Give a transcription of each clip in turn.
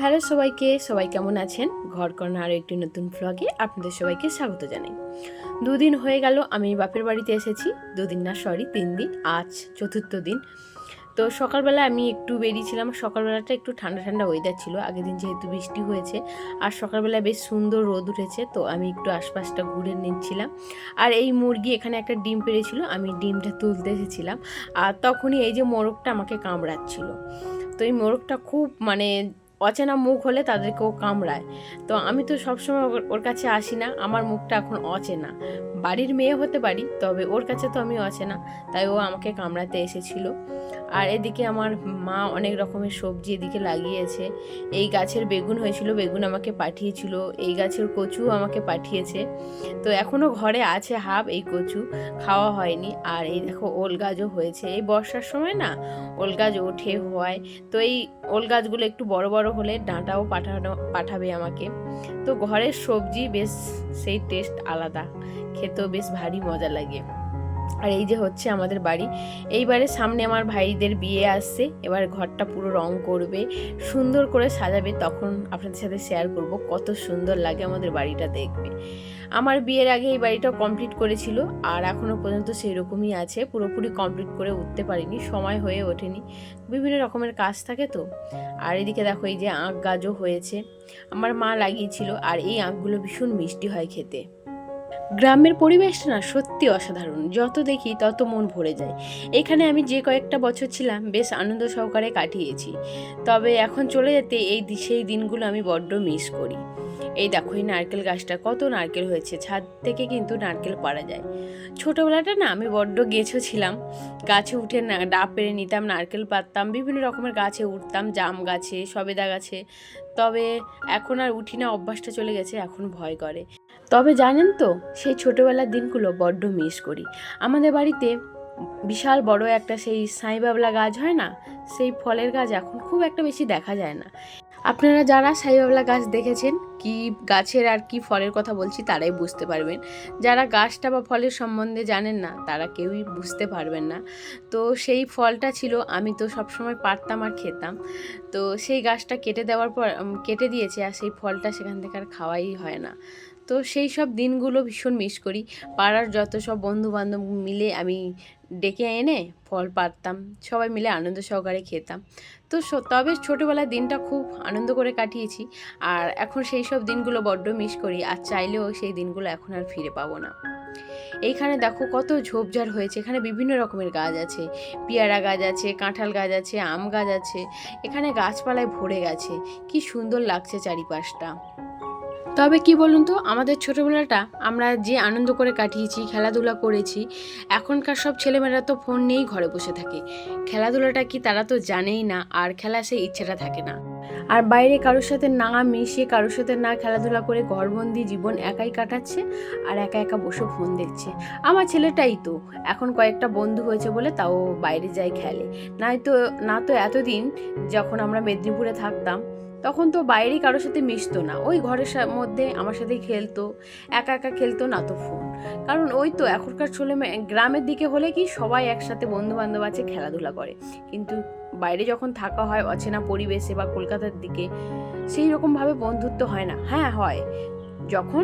Hello সবাই কেমন আছেন? ঘর কর্নার আরও একটি নতুন ভ্লগে আপনাদের সবাইকে স্বাগত জানাই। দুদিন হয়ে গেল আমি বাপের বাড়িতে এসেছি। 3 দিন, আজ চতুর্থ দিন। তো সকালবেলা আমি একটু বেরিয়েছিলাম। সকালবেলাটা একটু ঠান্ডা ঠান্ডা ওয়েদার ছিল, আগের দিন যেহেতু বৃষ্টি হয়েছে। আর সকালবেলা বেশ সুন্দর রোদ উঠেছে, তো আমি একটু আশপাশটা ঘুরে নিচ্ছিলাম। আর এই মুরগি এখানে একটা ডিম পেড়েছিল, আমি ডিমটা তুলতে এসেছিলাম। আর তখনই এই যে মোরগটা আমাকে কামড়াচ্ছিল। তো এই মোরগটা খুব অচেনা মুখ হলে তাদেরকেও কামড়ায়। তো আমি তো সবসময় ওর কাছে আসি না, আমার মুখটা এখন অচেনা। বাড়ির মেয়ে হতে পারি, তবে ওর কাছে তো আমি অচেনা, তাই ও আমাকে কামড়াতে এসেছিল। আর এদিকে আমার মা অনেক রকমের সবজি এদিকে লাগিয়েছে। এই গাছের বেগুন হয়েছিল, বেগুন আমাকে পাঠিয়েছিল। এই গাছের কচুও আমাকে পাঠিয়েছে। তো এখনও ঘরে আছে হাফ এই কচু, খাওয়া হয়নি। আর এই দেখো ওল গাছও হয়েছে। এই বর্ষার সময় না ওল গাছ ওঠে হয়। তো এই ওল গাছগুলো একটু বড় বড় হলে ডাঁটাও পাঠাবে আমাকে। তো ঘরের সবজি বেশ সেই টেস্ট আলাদা, খেতেও বেশ ভারী মজা লাগে। আর এই যে হচ্ছে আমাদের বাড়ি। এইবারে সামনে আমার ভাইদের বিয়ে আসছে, এবার ঘরটা পুরো রং করবে, সুন্দর করে সাজাবে। তখন আপনাদের সাথে শেয়ার করব কত সুন্দর লাগে আমাদের বাড়িটা দেখবে। আমার বিয়ের আগে এই বাড়িটা কমপ্লিট করেছিল, আর এখনও পর্যন্ত সেই রকমই আছে। পুরোপুরি কমপ্লিট করে উঠতে পারিনি, সময় হয়ে ওঠেনি, বিভিন্ন রকমের কাজ থাকে তো। আর এদিকে দেখো এই যে আখ গাছও হয়েছে, আমার মা লাগিয়েছিল। আর এই আখগুলো ভীষণ মিষ্টি হয় খেতে। গ্রামের পরিবেশটা না সত্যি অসাধারণ, যত দেখি তত মন ভরে যায়। এখানে আমি যে কয়েকটা বছর ছিলাম বেশ আনন্দ সহকারে কাটিয়েছি, তবে এখন চলে যেতে সেই দিনগুলো আমি বড্ড মিস করি। এই দেখো এই নারকেল গাছটা, কত নারকেল হয়েছে, ছাদ থেকে কিন্তু নারকেল পাড়া যায়। ছোটোবেলাটা না আমি বড্ড গেছো ছিলাম, গাছে উঠে না ডাব পেড়ে নিতাম, নারকেল পাড়তাম, বিভিন্ন রকমের গাছে উঠতাম, জাম গাছে, সবেদা গাছে। তবে এখন আর উঠি না, অভ্যাসটা চলে গেছে, এখন ভয় করে। তবে জানেন তো, সেই ছোটোবেলার দিনগুলো বড্ড মিস করি। আমাদের বাড়িতে বিশাল বড় একটা সেই সাই বাবলা গাছ হয় না, সেই ফলের গাছ এখন খুব একটা বেশি দেখা যায় না। আপনারা যারা সাই বাবলা গাছ দেখেছেন, কি গাছের আর কি ফলের কথা বলছি তারাই বুঝতে পারবেন। যারা গাছটা বা ফলের সম্বন্ধে জানেন না তারা কেউই বুঝতে পারবেন না। তো সেই ফলটা ছিল, আমি তো সবসময় পারতাম আর খেতাম। তো সেই গাছটা কেটে দেওয়ার পর কেটে দিয়েছে, আর সেই ফলটা সেখান থেকে আর খাওয়াই হয় না। তো সেই সব দিনগুলো ভীষণ মিস করি। পাড়ার যত সব বন্ধু বান্ধব মিলে আমি ডেকে এনে ফল পাড়তাম, সবাই মিলে আনন্দ সহকারে খেতাম। তো তবে ছোটোবেলার দিনটা খুব আনন্দ করে কাটিয়েছি। আর এখন সেই সব দিনগুলো বড্ড মিস করি, আর চাইলেও সেই দিনগুলো এখন আর ফিরে পাবো না। এইখানে দেখো কত ঝোপঝাড় হয়েছে, এখানে বিভিন্ন রকমের গাছ আছে, পেয়ারা গাছ আছে, কাঁঠাল গাছ আছে, আম গাছ আছে। এখানে গাছপালায় ভরে গেছে, কি সুন্দর লাগছে চারিপাশটা। তবে কি বলুন তো, আমাদের ছোটোবেলাটা আমরা যে আনন্দ করে কাটিয়েছি, খেলাধুলা করেছি, এখনকার সব ছেলেমেয়েরা তো ফোন নিয়েই ঘরে বসে থাকে। খেলাধুলাটা কি তারা তো জানেই না, আর খেলা সেই ইচ্ছেটা থাকে না। আর বাইরে কারোর সাথে না মিশে, কারোর সাথে না খেলাধুলা করে ঘরবন্দি জীবন একাই কাটাচ্ছে, আর একা একা বসে ফোন দেখছে। আমার ছেলেটাই তো এখন কয়েকটা বন্ধু হয়েছে বলে তাও বাইরে যায় খেলে, না তো এতদিন যখন আমরা মেদিনীপুরে থাকতাম তখন তো বাইরেই কারোর সাথে মিশতো না, ওই ঘরের মধ্যে আমার সাথেই খেলতো, একা একা খেলতো, না তো ফোন। কারণ ওই তো এখনকার ছেলে গ্রামের দিকে হলে কি সবাই একসাথে বন্ধু বান্ধব আছে, খেলাধুলা করে। কিন্তু বাইরে যখন থাকা হয় অচেনা পরিবেশে বা কলকাতার দিকে, সেই রকমভাবে বন্ধুত্ব হয় না। হ্যাঁ হয়, যখন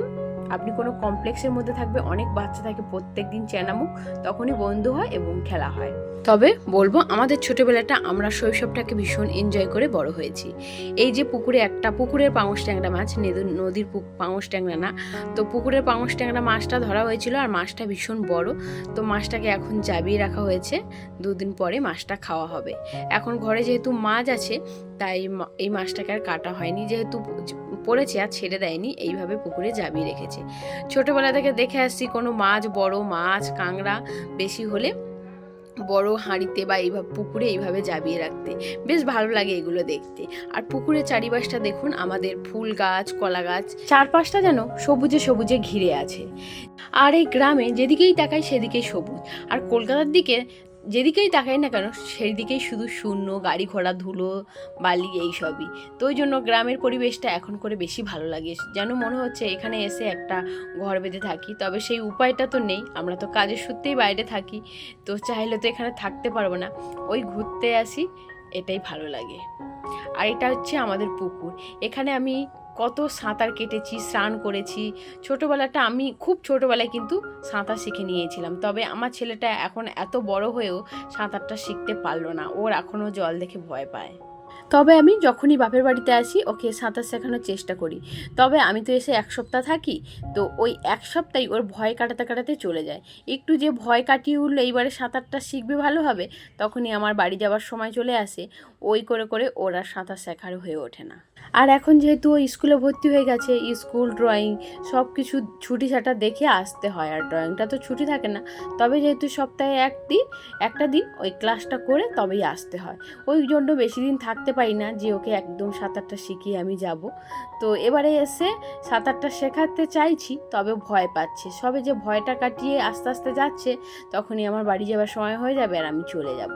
আপনি কোনো কমপ্লেক্সের মধ্যে থাকবে, অনেক বাচ্চা থাকে, প্রত্যেক দিন চেনামুখ, তখনই বন্ধু হয় এবং খেলা হয়। তবে বলবো আমাদের ছোটোবেলাটা আমরা শৈশবটাকে ভীষণ এনজয় করে বড় হয়েছি। এই যে পুকুরের পাঙশ ট্যাংরা মাছ, নদীর পাঙশ ট্যাংরা না, তো পুকুরের পাঙশ ট্যাংরা মাছটা ধরা হয়েছিল, আর মাছটা ভীষণ বড়। তো মাছটাকে এখন চাবিয়ে রাখা হয়েছে, 2 দিন পরে মাছটা খাওয়া হবে। এখন ঘরে যেহেতু মাছ আছে, তাই এই মাছটাকে আর কাটা হয়নি, যেহেতু পড়েছে আর ছেড়ে দেয়নি, এইভাবে পুকুরে চাবিয়ে রেখেছে। ছোটোবেলা থেকে দেখে আসছি, কোনো মাছ, বড় মাছ, কাঁংড়া বেশি হলে বড় হাঁড়িতে বা এইভাবে পুকুরে এইভাবে জাবিয়ে রাখতে বেশ ভালো লাগে এগুলো দেখতে। আর পুকুরের চারিপাশটা দেখুন, আমাদের ফুল গাছ, কলা গাছ, চারপাশটা যেন সবুজে সবুজে ঘিরে আছে। আর এই গ্রামে যেদিকেই তাকাই সেদিকেই সবুজ, আর কলকাতার দিকে যেদিকেই তাকাই না কেন সেই দিকেই শুধু শূন্য, গাড়ি ঘোড়া, ধুলো বালি, এইসবই। তো ওই জন্য গ্রামের পরিবেশটা এখন করে বেশি ভালো লাগে, যেন মনে হচ্ছে এখানে এসে একটা ঘর বেঁধে থাকি। তবে সেই উপায়টা তো নেই, আমরা তো কাজের সূত্রেই বাইরে থাকি, তো চাইলে তো এখানে থাকতে পারবো না, ওই ঘুরতে আসি, এটাই ভালো লাগে। আর এটা হচ্ছে আমাদের পুকুর। এখানে আমি কত সাঁতার কেটেছি, স্নান করেছি। ছোটোবেলাটা আমি খুব ছোটোবেলায় কিন্তু সাঁতার শিখে নিয়েছিলাম, তবে আমার ছেলেটা এখন এত বড় হয়েও সাঁতারটা শিখতে পারলো না, ওর এখনও জল দেখে ভয় পায়। তবে আমি যখনই বাপের বাড়িতে আসি ওকে সাঁতার শেখানোর চেষ্টা করি। তবে আমি তো এসে 1 সপ্তাহ থাকি, তো ওই 1 সপ্তাহে ওর ভয় কাটাতে কাটাতে চলে যায়। একটু যে ভয় কাটিয়ে উঠলো এইবারে সাঁতারটা শিখবে ভালোভাবে, তখনই আমার বাড়ি যাওয়ার সময় চলে আসে। ওই করে করে ওর আর সাঁতার শেখার হয়ে ওঠে না। আর এখন যেহেতু ও স্কুলে ভর্তি হয়ে গেছে, স্কুল, ড্রয়িং সব কিছু ছুটি ছাটা দেখে আসতে হয়, আর ড্রয়িংটা তো ছুটি থাকে না। তবে যেহেতু সপ্তাহে একটা দিন ওই ক্লাসটা করে তবেই আসতে হয়, ওই জন্য বেশি দিন থাকতে পারি না যে ওকে একদম সাঁতারটা শিখিয়ে আমি যাব। তো এবারে এসে সাঁতারটা শেখাতে চাইছি, তবে ভয় পাচ্ছে। সবে যে ভয়টা কাটিয়ে আস্তে আস্তে যাচ্ছে, তখনই আমার বাড়ি যাওয়ার সময় হয়ে যাবে আর আমি চলে যাব।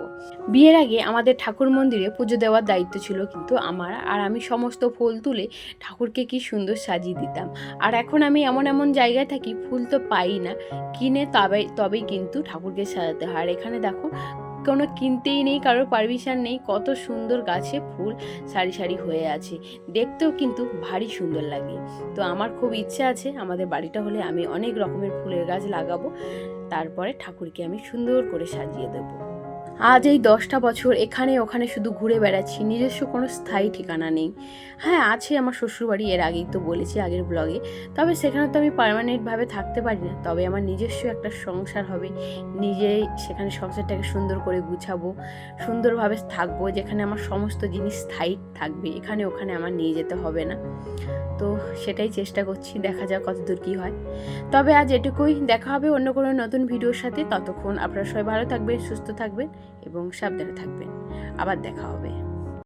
বিয়ের আগে আমাদের ঠাকুর মন্দিরে পুজো দেওয়ার দায়িত্ব ছিল কিন্তু আমার, আর আমি সমস্ত ফুল তুলে ঠাকুরকে কি সুন্দর সাজিয়ে দিতাম। আর এখন আমি এমন এমন জায়গায় থাকি, ফুল তো পাই না, কিনে তবেই কিন্তু ঠাকুরকে সাজাতে হয়। আর এখানে দেখো কোনো কিনতেই নেই, কারোর পারমিশন নেই, কত সুন্দর গাছে ফুল সারি সারি হয়ে আছে, দেখতেও কিন্তু ভারী সুন্দর লাগে। তো আমার খুব ইচ্ছে আছে আমাদের বাড়িটা হলে আমি অনেক রকমের ফুলের গাছ লাগাবো, তারপরে ঠাকুরকে আমি সুন্দর করে সাজিয়ে দেবো। আজ এই 10টা বছর এখানে ওখানে শুধু ঘুরে বেড়াচ্ছি, নিজস্ব কোনো স্থায়ী ঠিকানা নেই। হ্যাঁ, আছে আমার শ্বশুরবাড়ি, এর আগেই তো বলেছি আগের ব্লগে, তবে সেখানে তো আমি পার্মানেন্টভাবে থাকতে পারি না। তবে আমার নিজস্ব একটা সংসার হবে, নিজেই সেখানে সংসারটাকে সুন্দর করে গুছাবো, সুন্দরভাবে থাকবো, যেখানে আমার সমস্ত জিনিস স্থায়ী থাকবে, এখানে ওখানে আমার নিয়ে যেতে হবে না। তো সেটাই চেষ্টা করছি, দেখা যাক কতদূর কী হয়। তবে আজ এটুকুই, দেখা হবে অন্য কোনো নতুন ভিডিওর সাথে। ততক্ষণ আপনারা সবাই ভালো থাকবেন, সুস্থ থাকবেন এবং সাবধানে থাকবেন। আবার দেখা হবে।